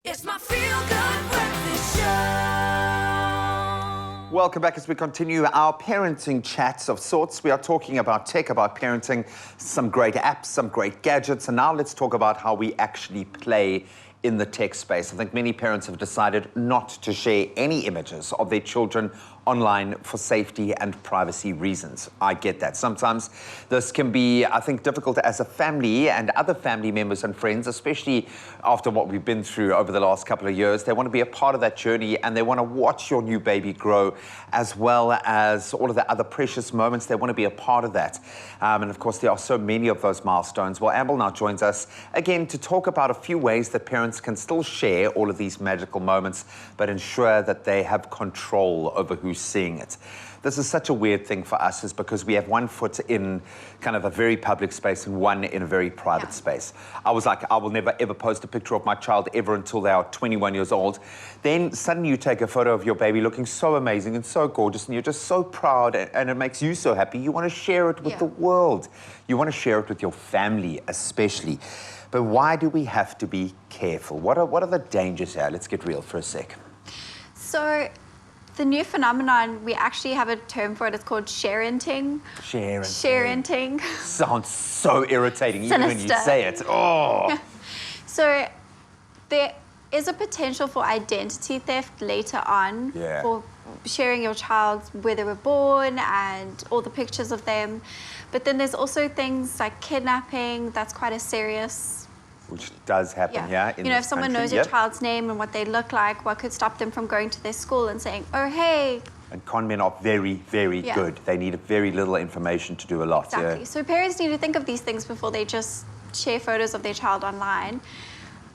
It's my feel-good breakfast show. Welcome back as we continue our parenting chats of sorts. We are talking about tech, about parenting, some great apps, some great gadgets, and now let's talk about how we actually play in the tech space. I think many parents have decided not to share any images of their children online for safety and privacy reasons. I get that. Sometimes this can be, I think, difficult as a family and other family members and friends, especially after what we've been through over the last couple of years. They want to be a part of that journey and they want to watch your new baby grow, as well as all of the other precious moments. They want to be a part of that. And of course, there are so many of those milestones. Well, Amber now joins us again to talk about a few ways that parents can still share all of these magical moments, but ensure that they have control over who's seeing it. This is such a weird thing for us, is because we have one foot in kind of a very public space and one in a very private space. I was like, I will never ever post a picture of my child ever until they are 21 years old. Then suddenly you take a photo of your baby looking so amazing and so gorgeous, and you're just so proud, and it makes you so happy. You want to share it with the world. You want to share it with your family especially. But why do we have to be careful? What are the dangers here? Let's get real for a sec. So the new phenomenon, we actually have a term for it. It's called sharenting. Sharenting. Sounds so irritating, even when you say it. Oh. So there is a potential for identity theft later on for sharing your child, where they were born and all the pictures of them. But then there's also things like kidnapping. That's quite a serious... Which does happen, in you know, if someone knows your child's name and what they look like, what could stop them from going to their school and saying, oh, hey. And con men are very, very good. They need very little information to do a lot. Exactly. So parents need to think of these things before they just share photos of their child online.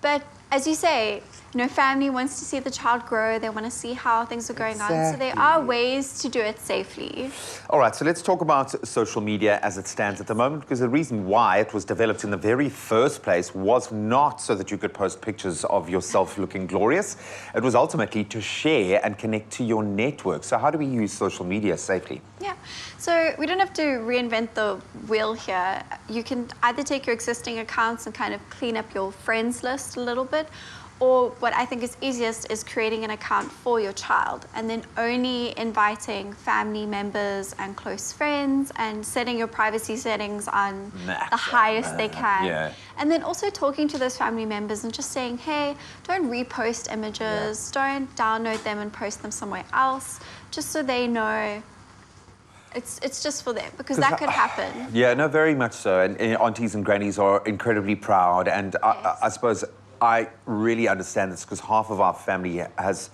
But as you say, you know, family wants to see the child grow. They want to see how things are going on. So there are ways to do it safely. All right, so let's talk about social media as it stands at the moment, because the reason why it was developed in the very first place was not so that you could post pictures of yourself looking glorious. It was ultimately to share and connect to your network. So how do we use social media safely? Yeah, so we don't have to reinvent the wheel here. You can either take your existing accounts and kind of clean up your friends list a little bit, or what I think is easiest is creating an account for your child and then only inviting family members and close friends and setting your privacy settings on the highest they can. And then also talking to those family members and just saying, hey, don't repost images, don't download them and post them somewhere else, just so they know it's just for them, because that could happen. Yeah, no, very much so. And aunties and grannies are incredibly proud. And I suppose I really understand this, because half of our family has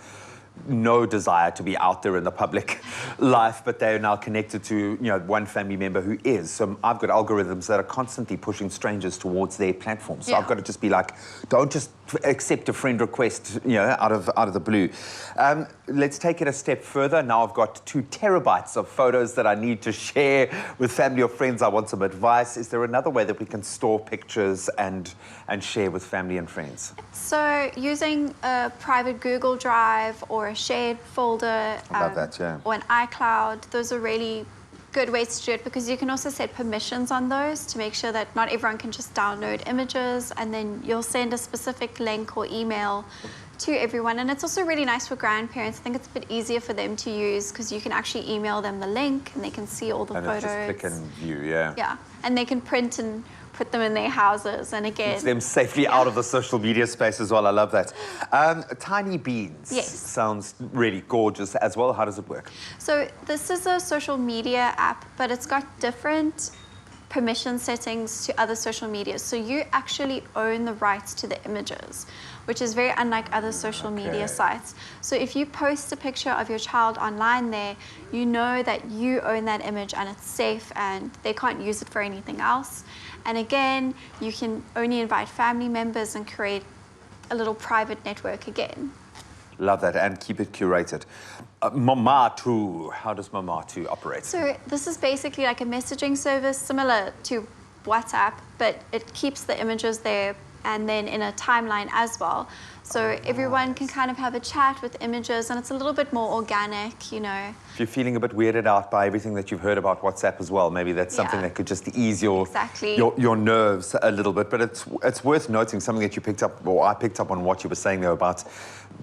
no desire to be out there in the public life, but they are now connected to, you know, one family member who is. So I've got algorithms that are constantly pushing strangers towards their platform. So I've got to just be like, don't just accept a friend request, you know, out of the blue. Let's take it a step further. Now I've got 2 terabytes of photos that I need to share with family or friends. I want some advice. Is there another way that we can store pictures and share with family and friends? So using a private Google Drive or a shared folder, I love that, or an iCloud, those are really good ways to do it, because you can also set permissions on those to make sure that not everyone can just download images, and then you'll send a specific link or email to everyone. And it's also really nice for grandparents. I think it's a bit easier for them to use, because you can actually email them the link and they can see all the photos. And just click and view, Yeah, and they can print and put them in their houses, and again... Keeps them safely out of the social media space as well. I love that. Tiny Beans. Yes. Sounds really gorgeous as well. How does it work? So this is a social media app, but it's got different permission settings to other social media. So you actually own the rights to the images, which is very unlike other social media sites. So if you post a picture of your child online there, you know that you own that image and it's safe and they can't use it for anything else. And again, you can only invite family members and create a little private network again. Love that, and keep it curated. Mamatu, how does Mamatu operate? So this is basically like a messaging service similar to WhatsApp, but it keeps the images there and then in a timeline as well. So everyone can kind of have a chat with images, and it's a little bit more organic, you know. If you're feeling a bit weirded out by everything that you've heard about WhatsApp as well, maybe that's something Yeah. that could just ease your, Exactly. your nerves a little bit. But it's worth noting something that you picked up, or I picked up on what you were saying there about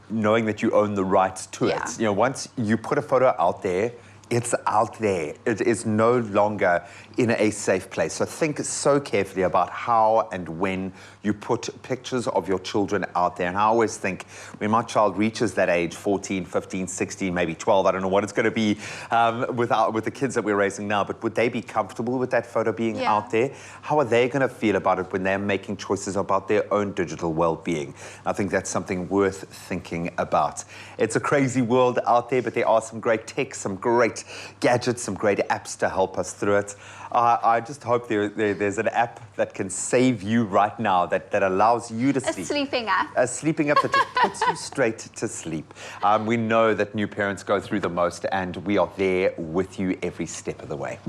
knowing that you own the rights to Yeah. it. You know, once you put a photo out there, it's out there. It is no longer in a safe place. So think so carefully about how and when you put pictures of your children out there. And I always think when my child reaches that age, 14, 15, 16, maybe 12, I don't know what it's going to be with the kids that we're raising now, but would they be comfortable with that photo being Yeah. out there? How are they going to feel about it when they're making choices about their own digital well-being? I think that's something worth thinking about. It's a crazy world out there, but there are some great tech, some great gadgets, some great apps to help us through it. I just hope there's an app that can save you right now, that allows you to A sleep. sleeping app. A sleeping app that just puts you straight to sleep. We know that new parents go through the most, and we are there with you every step of the way.